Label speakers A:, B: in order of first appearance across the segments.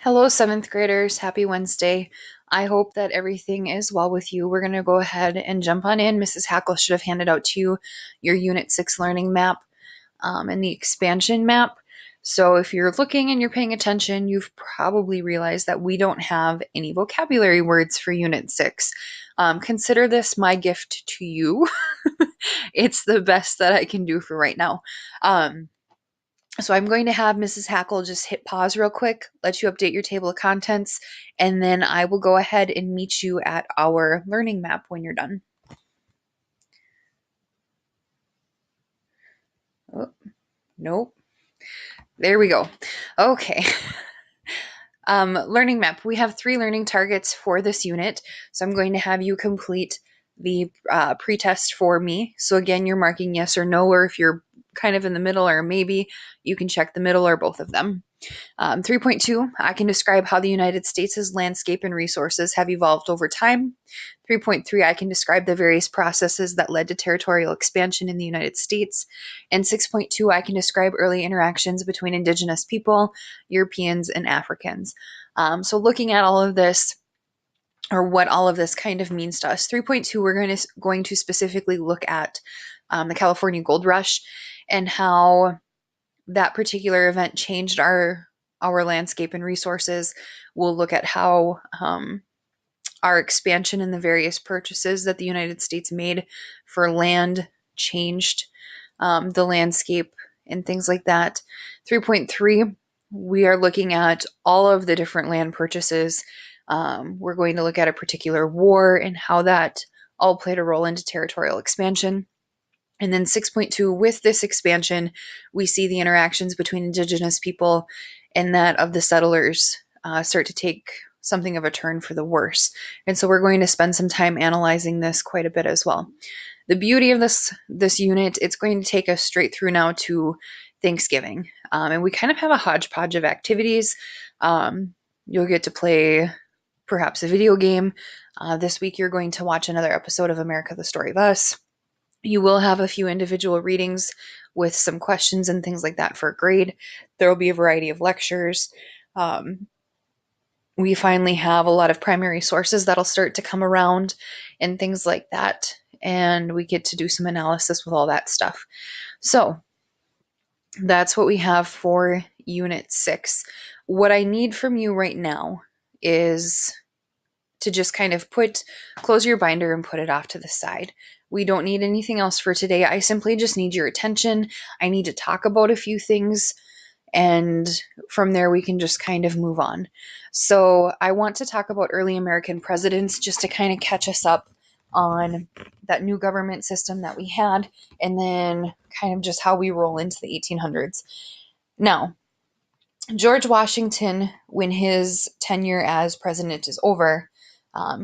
A: Hello, seventh graders. Happy Wednesday. I hope that everything is well with you. We're going to go ahead and jump on in. Mrs. Hackle should have handed out to you your Unit 6 learning map and the expansion map. So if you're looking and you're paying attention, you've probably realized that we don't have any vocabulary words for Unit 6. Consider this my gift to you. It's the best that I can do for right now. So I'm going to have Mrs. Hackle just hit pause real quick, let you update your table of contents, and then I will go ahead and meet you at our learning map when you're done. Oh, nope. There we go. Okay. Learning map. We have 3 learning targets for this unit. So I'm going to have you complete the pretest for me. So again, you're marking yes or no, or if you're kind of in the middle or maybe, you can check the middle or both of them. 3.2, I can describe how the United States' landscape and resources have evolved over time. 3.3, I can describe the various processes that led to territorial expansion in the United States. And 6.2, I can describe early interactions between Indigenous people, Europeans, and Africans. So looking at all of this, or what all of this kind of means to us. 3.2, we're going to specifically look at the California Gold Rush and how that particular event changed our landscape and resources. We'll look at how our expansion and the various purchases that the United States made for land changed the landscape and things like that. 3.3, we are looking at all of the different land purchases. We're going to look at a particular war and how that all played a role into territorial expansion. And then 6.2, with this expansion, we see the interactions between Indigenous people and that of the settlers start to take something of a turn for the worse. And so we're going to spend some time analyzing this quite a bit as well. The beauty of this unit, it's going to take us straight through now to Thanksgiving. And we kind of have a hodgepodge of activities. You'll get to play perhaps a video game. This week you're going to watch another episode of America, the Story of Us. You will have a few individual readings with some questions and things like that for a grade. There will be a variety of lectures. We finally have a lot of primary sources that'll start to come around and things like that. And we get to do some analysis with all that stuff. So that's what we have for Unit 6. What I need from you right now is to just kind of close your binder and put it off to the side. We don't need anything else for today. I simply just need your attention. I need to talk about a few things, and from there we can just kind of move on. So I want to talk about early American presidents just to kind of catch us up on that new government system that we had, and then kind of just how we roll into the 1800s. Now, George Washington, when his tenure as president is over,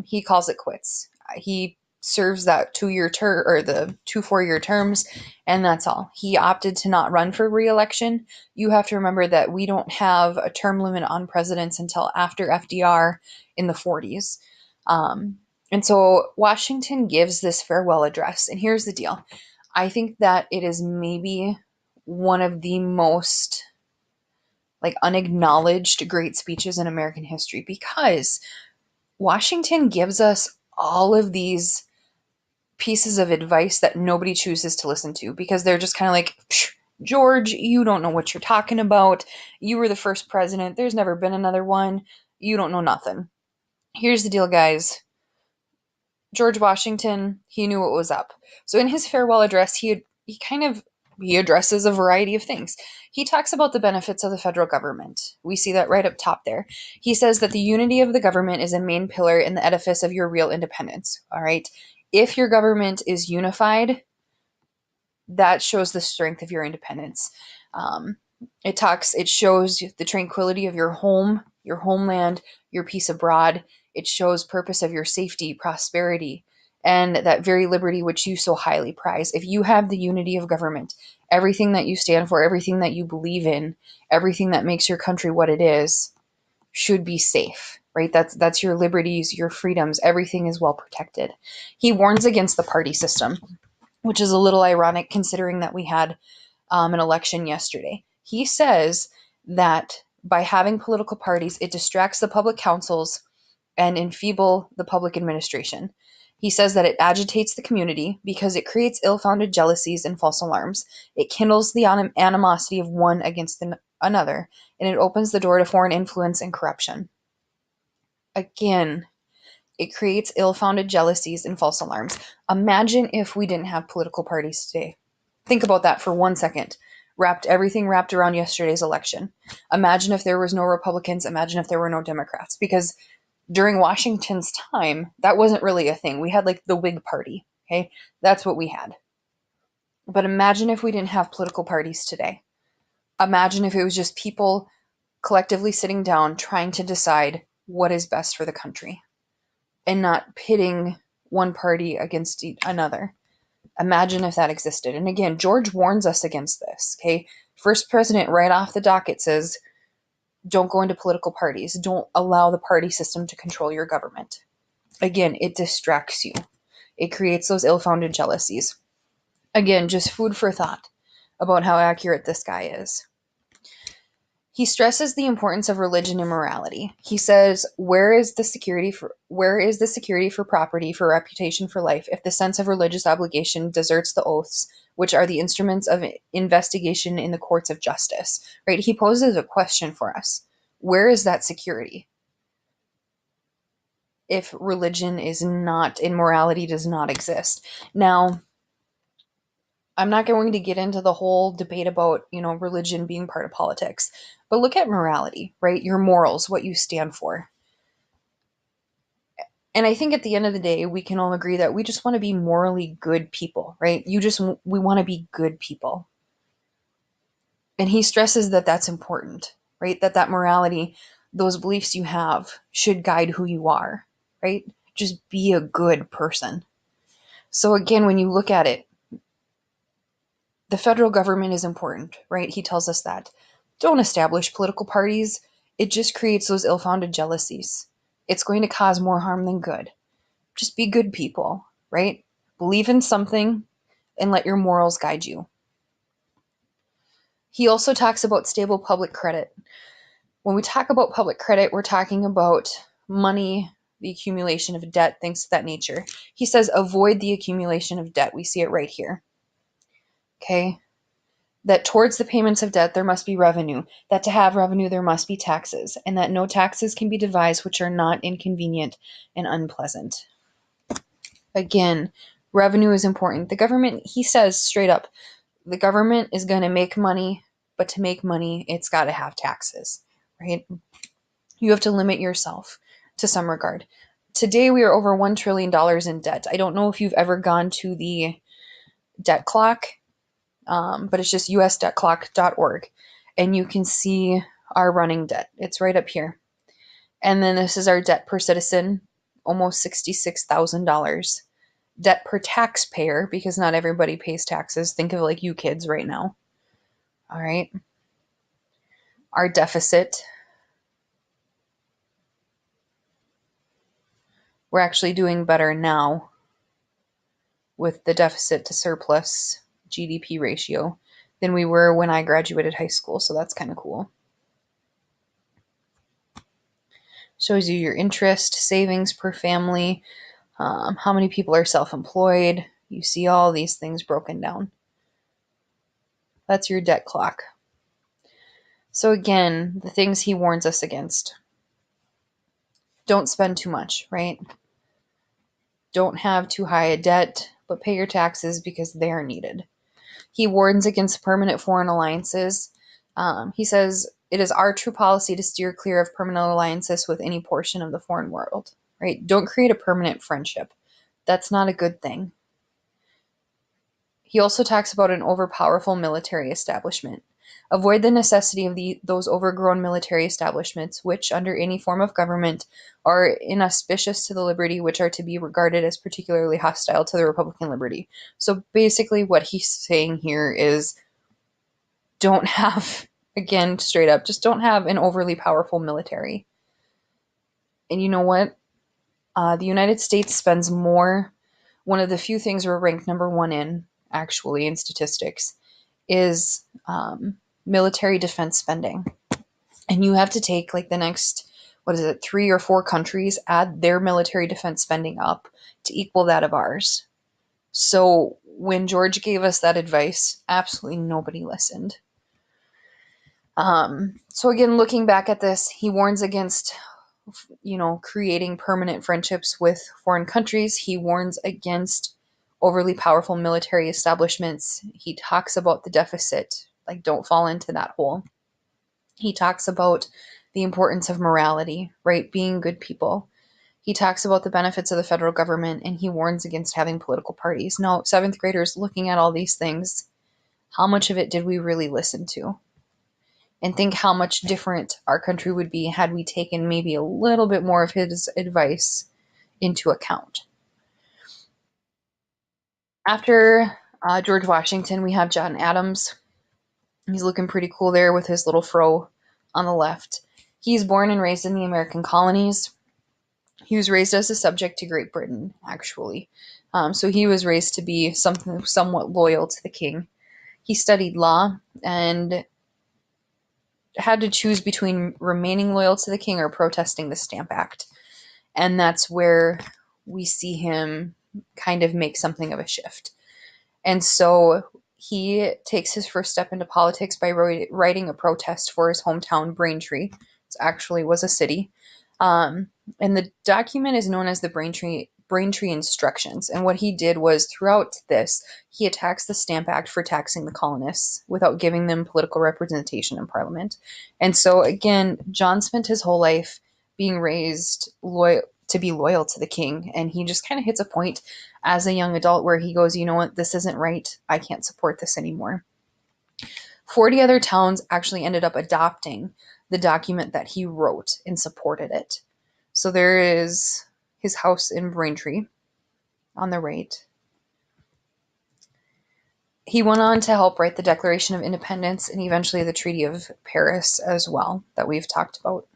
A: he calls it quits. He serves that 2-year term, or the 2 4-year terms, and that's all. He opted to not run for re-election. You have to remember that we don't have a term limit on presidents until after FDR in the 40s. And so Washington gives this farewell address, and here's the deal. I think that it is maybe one of the most unacknowledged great speeches in American history, because Washington gives us all of these pieces of advice that nobody chooses to listen to, because they're just kind of like, George, you don't know what you're talking about. You were the first president. There's never been another one. You don't know nothing. Here's the deal, guys. George Washington, he knew what was up. So in his farewell address, he addresses a variety of things. He talks about the benefits of the federal government. We see that right up top there. He says that the unity of the government is a main pillar in the edifice of your real independence. All right. If your government is unified, that shows the strength of your independence. It shows the tranquility of your home, your homeland, your peace abroad. It shows purpose of your safety, prosperity, and that very liberty which you so highly prize. If you have the unity of government, everything that you stand for, everything that you believe in, everything that makes your country what it is, should be safe, right? That's your liberties, your freedoms, everything is well protected. He warns against the party system, which is a little ironic considering that we had an election yesterday. He says that By having political parties, it distracts the public councils and enfeeble the public administration. He says that it agitates the community because it creates ill-founded jealousies and false alarms. It kindles the animosity of one against another, and it opens the door to foreign influence and corruption. Again, it creates ill-founded jealousies and false alarms. Imagine if we didn't have political parties today. Think about that for 1 second. Everything wrapped around yesterday's election. Imagine if there was no Republicans. Imagine if there were no Democrats. Because during Washington's time, that wasn't really a thing. We had like the Whig Party. Okay, that's what we had. But imagine if we didn't have political parties today. Imagine if it was just people collectively sitting down trying to decide what is best for the country and not pitting one party against another. Imagine if that existed. And again, George warns us against this. Okay, first president right off the docket says, don't go into political parties. Don't allow the party system to control your government. Again, it distracts you. It creates those ill-founded jealousies. Again, just food for thought about how accurate this guy is. He stresses the importance of religion and morality. He says, where is the security for property, for reputation, for life, if the sense of religious obligation deserts the oaths, which are the instruments of investigation in the courts of justice? Right? He poses a question for us. Where is that security? If religion is not, and morality does not exist. Now, I'm not going to get into the whole debate about, religion being part of politics, but look at morality, right? Your morals, what you stand for. And I think at the end of the day, we can all agree that we just want to be morally good people, right? We want to be good people. And he stresses that that's important, right? That morality, those beliefs you have should guide who you are, right? Just be a good person. So again, when you look at it, the federal government is important, right? He tells us that. Don't establish political parties. It just creates those ill-founded jealousies. It's going to cause more harm than good. Just be good people, right? Believe in something and let your morals guide you. He also talks about stable public credit. When we talk about public credit, we're talking about money, the accumulation of debt, things of that nature. He says avoid the accumulation of debt. We see it right here. Okay? That towards the payments of debt there must be revenue, that to have revenue there must be taxes, and that no taxes can be devised which are not inconvenient and unpleasant. Again, revenue is important. The government, he says straight up, the government is going to make money, but to make money, it's got to have taxes, right? You have to limit yourself to some regard. Today we are over $1 trillion in debt. I don't know if you've ever gone to the debt clock, but it's just usdebtclock.org, and you can see our running debt. It's right up here. And then this is our debt per citizen, almost $66,000. Debt per taxpayer, because not everybody pays taxes. Think of like you kids right now. All right. Our deficit. We're actually doing better now with the deficit to surplus GDP ratio than we were when I graduated high school. So that's kind of cool. Shows you your interest, savings per family, how many people are self-employed. You see all these things broken down. That's your debt clock. So again, the things he warns us against. Don't spend too much, right? Don't have too high a debt, but pay your taxes because they are needed. He warns against permanent foreign alliances. He says, it is our true policy to steer clear of permanent alliances with any portion of the foreign world, right? Don't create a permanent friendship. That's not a good thing. He also talks about an overpowerful military establishment. Avoid the necessity of those overgrown military establishments, which, under any form of government, are inauspicious to the liberty, which are to be regarded as particularly hostile to the Republican liberty. So basically what he's saying here is don't have, again, straight up, just don't have an overly powerful military. And you know what? The United States spends more. One of the few things we're ranked number one in, actually, in statistics, is military defense spending. And you have to take like the next, what is it, 3 or 4 countries, add their military defense spending up to equal that of ours. So when George gave us that advice, absolutely nobody listened. So again, looking back at this, he warns against, creating permanent friendships with foreign countries. He warns against overly powerful military establishments. He talks about the deficit, like don't fall into that hole. He talks about the importance of morality, right? Being good people. He talks about the benefits of the federal government, and he warns against having political parties. Now, seventh graders looking at all these things, how much of it did we really listen to? And think how much different our country would be had we taken maybe a little bit more of his advice into account. After George Washington, we have John Adams. He's looking pretty cool there with his little fro on the left. He's born and raised in the American colonies. He was raised as a subject to Great Britain, actually. So he was raised to be something somewhat loyal to the king. He studied law and had to choose between remaining loyal to the king or protesting the Stamp Act. And that's where we see him kind of make something of a shift. And so he takes his first step into politics by writing a protest for his hometown, Braintree. It actually was a city. And the document is known as the Braintree Instructions. And what he did was, throughout this, he attacks the Stamp Act for taxing the colonists without giving them political representation in Parliament. And so, again, John spent his whole life being raised to be loyal to the king. And he just kind of hits a point as a young adult where he goes, you know what, this isn't right. I can't support this anymore. 40 other towns actually ended up adopting the document that he wrote and supported it. So there is his house in Braintree on the right. He went on to help write the Declaration of Independence and eventually the Treaty of Paris as well, that we've talked about.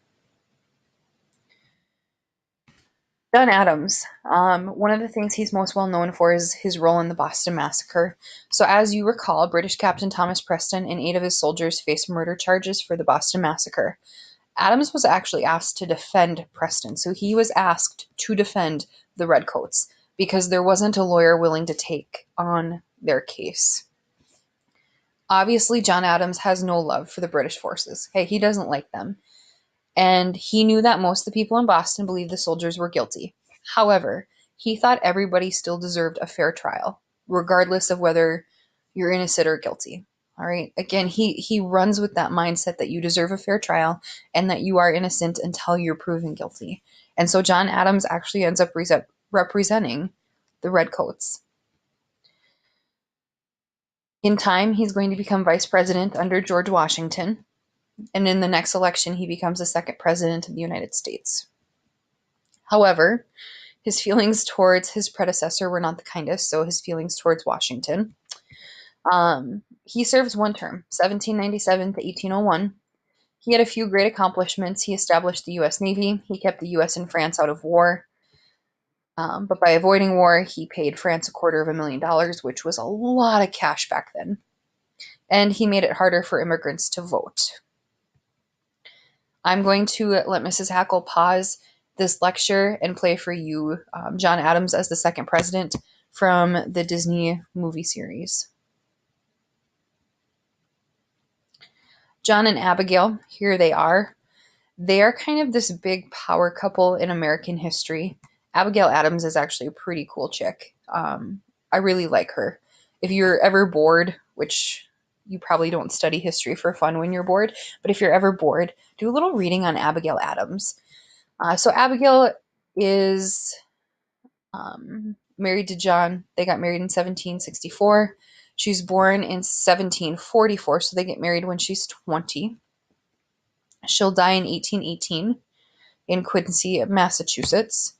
A: John Adams, one of the things he's most well known for is his role in the Boston Massacre. So, as you recall, British Captain Thomas Preston and 8 of his soldiers faced murder charges for the Boston Massacre. Adams was actually asked to defend Preston. So he was asked to defend the Redcoats because there wasn't a lawyer willing to take on their case. Obviously, John Adams has no love for the British forces. Okay, he doesn't like them. And he knew that most of the people in Boston believed the soldiers were guilty. However, he thought everybody still deserved a fair trial, regardless of whether you're innocent or guilty. All right. Again, he runs with that mindset that you deserve a fair trial and that you are innocent until you're proven guilty. And so John Adams actually ends up representing the Redcoats. In time, he's going to become vice president under George Washington. And in the next election, he becomes the second president of the United States. However, his feelings towards his predecessor were not the kindest, so his feelings towards Washington. He served one term, 1797 to 1801. He had a few great accomplishments. He established the U.S. Navy. He kept the U.S. and France out of war. But by avoiding war, he paid France $250,000, which was a lot of cash back then. And he made it harder for immigrants to vote. I'm going to let Mrs. Hackle pause this lecture and play for you John Adams as the second president from the Disney movie series. John and Abigail, here they are. They are kind of this big power couple in American history. Abigail Adams is actually a pretty cool chick. I really like her. If you're ever bored, which you probably don't study history for fun when you're bored, but if you're ever bored, do a little reading on Abigail Adams. So Abigail is married to John. They got married in 1764. She's born in 1744, so they get married when she's 20. She'll die in 1818 in Quincy, Massachusetts.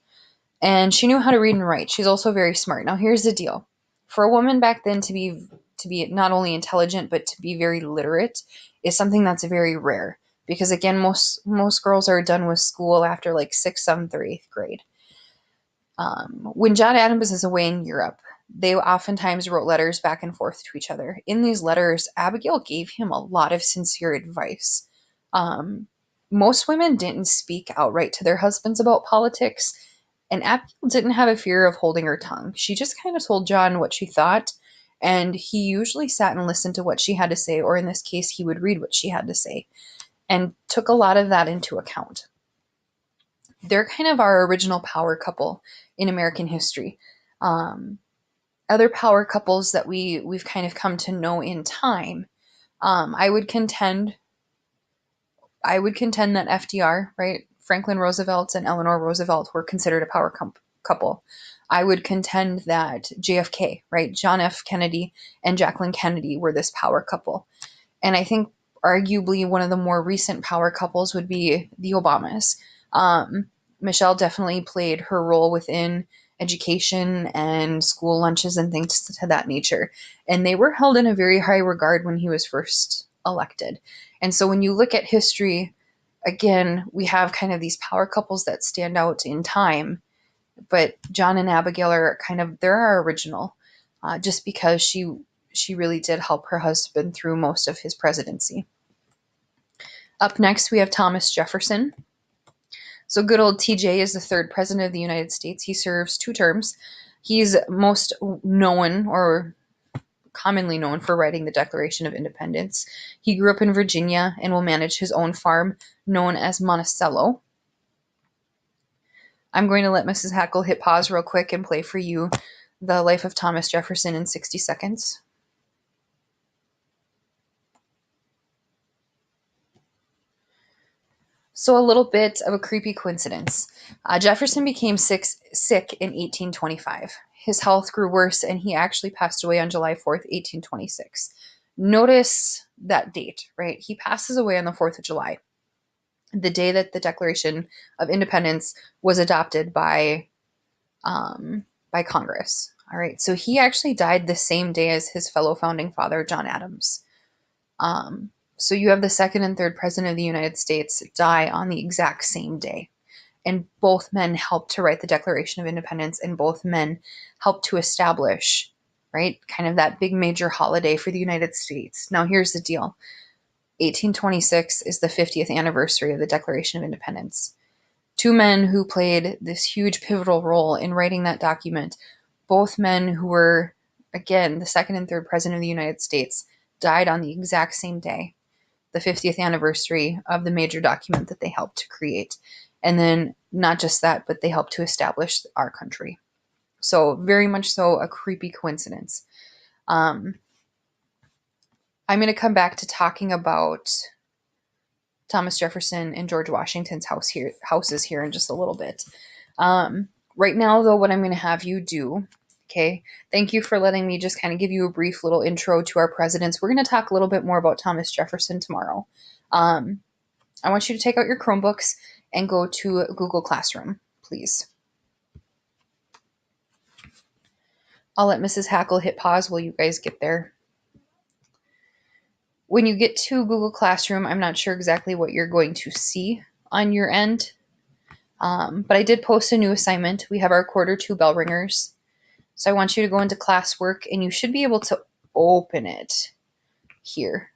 A: And she knew how to read and write. She's also very smart. Now, here's the deal. For a woman back then to be not only intelligent, but to be very literate is something that's very rare. Because, again, most girls are done with school after like 6th, 7th, or 8th grade. When John Adams is away in Europe, they oftentimes wrote letters back and forth to each other. In these letters, Abigail gave him a lot of sincere advice. most women didn't speak outright to their husbands about politics, and Abigail didn't have a fear of holding her tongue. She just kind of told John what she thought, and he usually sat and listened to what she had to say, or in this case, he would read what she had to say, and took a lot of that into account. They're kind of our original power couple in American history. Other power couples that we've kind of come to know in time, I would contend that FDR, right, Franklin Roosevelt and Eleanor Roosevelt were considered a power couple. I would contend that JFK, right, John F. Kennedy and Jacqueline Kennedy were this power couple. And I think arguably one of the more recent power couples would be the Obamas. Michelle definitely played her role within education and school lunches and things to that nature. And they were held in a very high regard when he was first elected. And so when you look at history, again, we have kind of these power couples that stand out in time. But John and Abigail are they're our original, just because she really did help her husband through most of his presidency. Up next, we have Thomas Jefferson. So good old TJ is the third president of the United States. He serves 2 terms. He's most known, or commonly known, for writing the Declaration of Independence. He grew up in Virginia and will manage his own farm known as Monticello. I'm going to let Mrs. Hackle hit pause real quick and play for you the life of Thomas Jefferson in 60 seconds. So a little bit of a creepy coincidence. Jefferson became sick in 1825. His health grew worse, and he actually passed away on July 4th, 1826. Notice that date, right? He passes away on the 4th of July, the day that the Declaration of Independence was adopted by Congress. All right, so he actually died the same day as his fellow founding father, John Adams. So you have the second and third president of the United States die on the exact same day. And both men helped to write the Declaration of Independence, and both men helped to establish, right, kind of that big major holiday for the United States. Now, here's the deal. 1826 is the 50th anniversary of the Declaration of Independence. 2 men who played this huge pivotal role in writing that document, both men who were, again, the second and third president of the United States, died on the exact same day, the 50th anniversary of the major document that they helped to create. And then not just that, but they helped to establish our country. So very much so a creepy coincidence. I'm going to come back to talking about Thomas Jefferson and George Washington's houses here in just a little bit. Right now, though, what I'm going to have you do, okay, thank you for letting me just kind of give you a brief little intro to our presidents. We're going to talk a little bit more about Thomas Jefferson tomorrow. I want you to take out your Chromebooks and go to Google Classroom, please. I'll let Mrs. Hackle hit pause while you guys get there. When you get to Google Classroom, I'm not sure exactly what you're going to see on your end, but I did post a new assignment. We have our Q2 bell ringers. So I want you to go into classwork, and you should be able to open it here.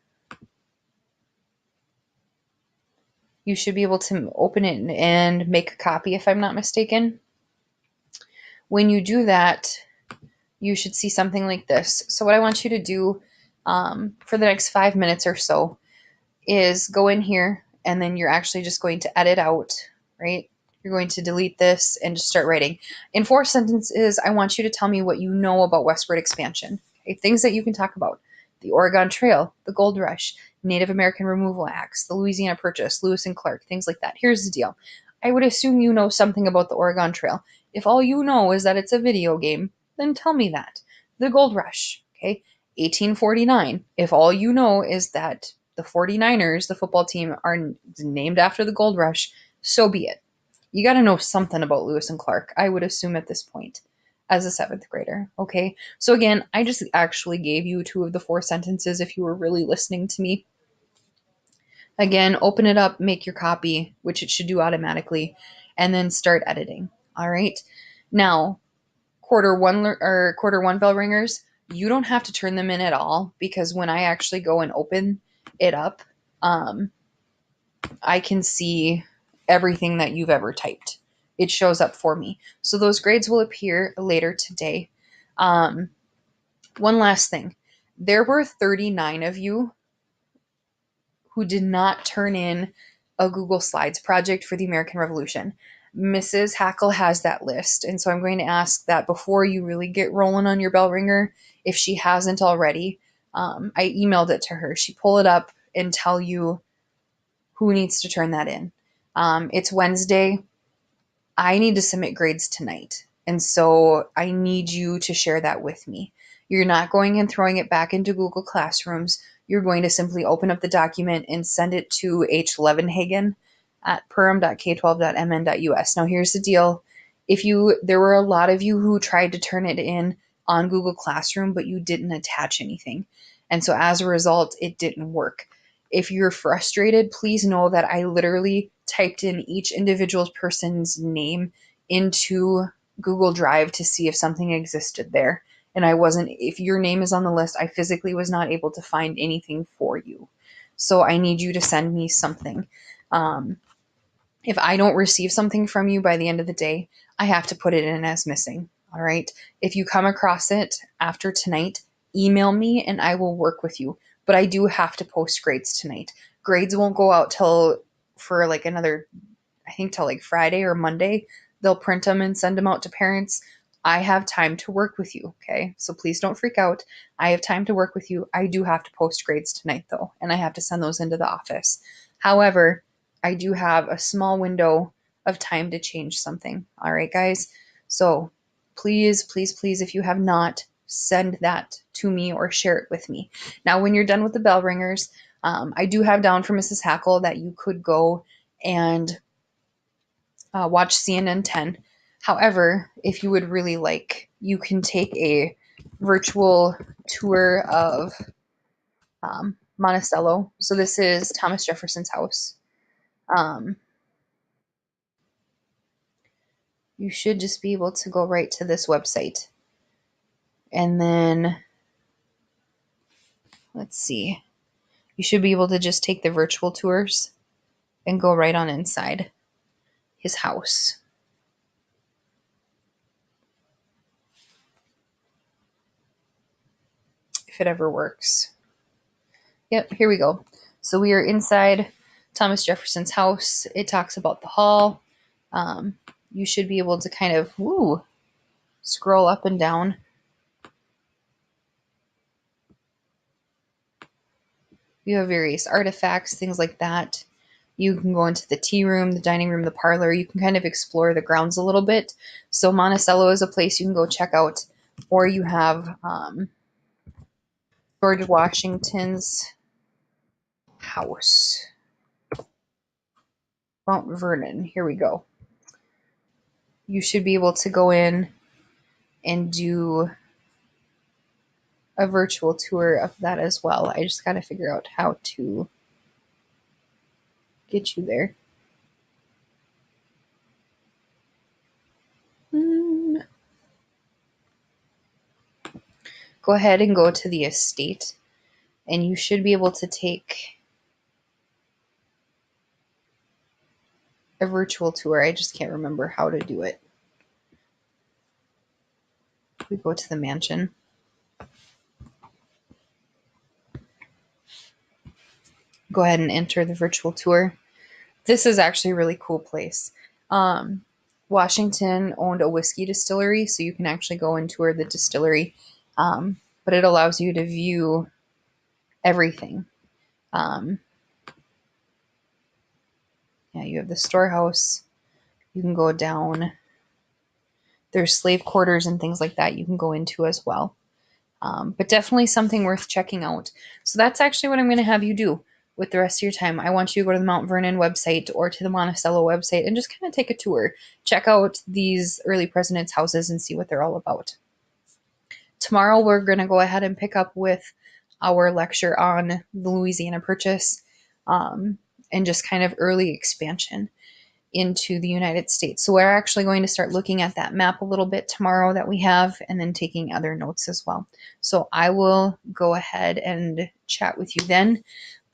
A: You should be able to open it and make a copy, if I'm not mistaken. When you do that, you should see something like this. So what I want you to do for the next 5 minutes or so is go in here, and then you're actually just going to edit out, right? You're going to delete this and just start writing. In 4 sentences, I want you to tell me what you know about westward expansion. Okay? Things that you can talk about. The Oregon Trail, the Gold Rush, Native American Removal Acts, the Louisiana Purchase, Lewis and Clark, things like that. Here's the deal. I would assume you know something about the Oregon Trail. If all you know is that it's a video game, then tell me that. The Gold Rush, okay? 1849. If all you know is that the 49ers, the football team, are named after the Gold Rush, so be it. You got to know something about Lewis and Clark, I would assume at this point, as a 7th grader, okay? So again, I just actually gave you 2 of the 4 sentences if you were really listening to me. Again, open it up, make your copy, which it should do automatically, and then start editing, all right? Now, Q1 bell ringers, you don't have to turn them in at all, because when I actually go and open it up, I can see everything that you've ever typed. It shows up for me. So those grades will appear later today. One last thing. There were 39 of you who did not turn in a Google Slides project for the American Revolution. Mrs. Hackle has that list, and so I'm going to ask that before you really get rolling on your bell ringer, if she hasn't already. I emailed it to her. She pull it up and tell you who needs to turn that in. It's Wednesday. I need to submit grades tonight. And so I need you to share that with me. You're not going and throwing it back into Google Classrooms. You're going to simply open up the document and send it to H. Levenhagen at perham.k12.mn.us. Now here's the deal. There were a lot of you who tried to turn it in on Google Classroom, but you didn't attach anything. And so as a result, it didn't work. If you're frustrated, please know that I literally typed in each individual person's name into Google Drive to see if something existed there. And if your name is on the list, I physically was not able to find anything for you. So I need you to send me something. If I don't receive something from you by the end of the day, I have to put it in as missing. All right. If you come across it after tonight, email me and I will work with you. But I do have to post grades tonight. Grades won't go out till like Friday or Monday. They'll print them and send them out to parents. I have time to work with you. Okay. So please don't freak out. I have time to work with you. I do have to post grades tonight though, and I have to send those into the office. However, I do have a small window of time to change something. All right, guys. So please, please, please, if you have not, send that to me or share it with me. Now, when you're done with the bell ringers, I do have down for Mrs. Hackle that you could go and watch CNN 10. However, if you would really like, you can take a virtual tour of Monticello. So this is Thomas Jefferson's house. You should just be able to go right to this website. And then, let's see, you should be able to just take the virtual tours and go right on inside his house. If it ever works. Yep, here we go. So we are inside Thomas Jefferson's house. It talks about the hall. You should be able to kind of, scroll up and down. You have various artifacts, things like that. You can go into the tea room, the dining room, the parlor. You can kind of explore the grounds a little bit. So Monticello is a place you can go check out. Or you have George Washington's house. Mount Vernon. Here we go. You should be able to go in and do a virtual tour of that as well. I just got to figure out how to get you there. Go ahead and go to the estate, and you should be able to take a virtual tour. I just can't remember how to do it. We go to the mansion. Go ahead and enter the virtual tour. This is actually a really cool place. Washington owned a whiskey distillery, so you can actually go and tour the distillery, but it allows you to view everything. You have the storehouse. You can go down. There's slave quarters and things like that you can go into as well. But definitely something worth checking out. So that's actually what I'm going to have you do with the rest of your time. I want you to go to the Mount Vernon website or to the Monticello website and just kind of take a tour. Check out these early presidents' houses and see what they're all about. Tomorrow we're going to go ahead and pick up with our lecture on the Louisiana Purchase and just kind of early expansion into the United States. So we're actually going to start looking at that map a little bit tomorrow that we have, and then taking other notes as well. So I will go ahead and chat with you then.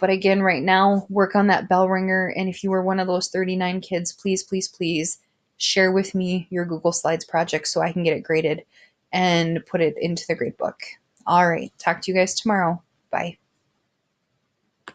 A: But again, right now, work on that bell ringer. And if you were one of those 39 kids, please, please, please share with me your Google Slides project so I can get it graded and put it into the grade book. All right. Talk to you guys tomorrow. Bye.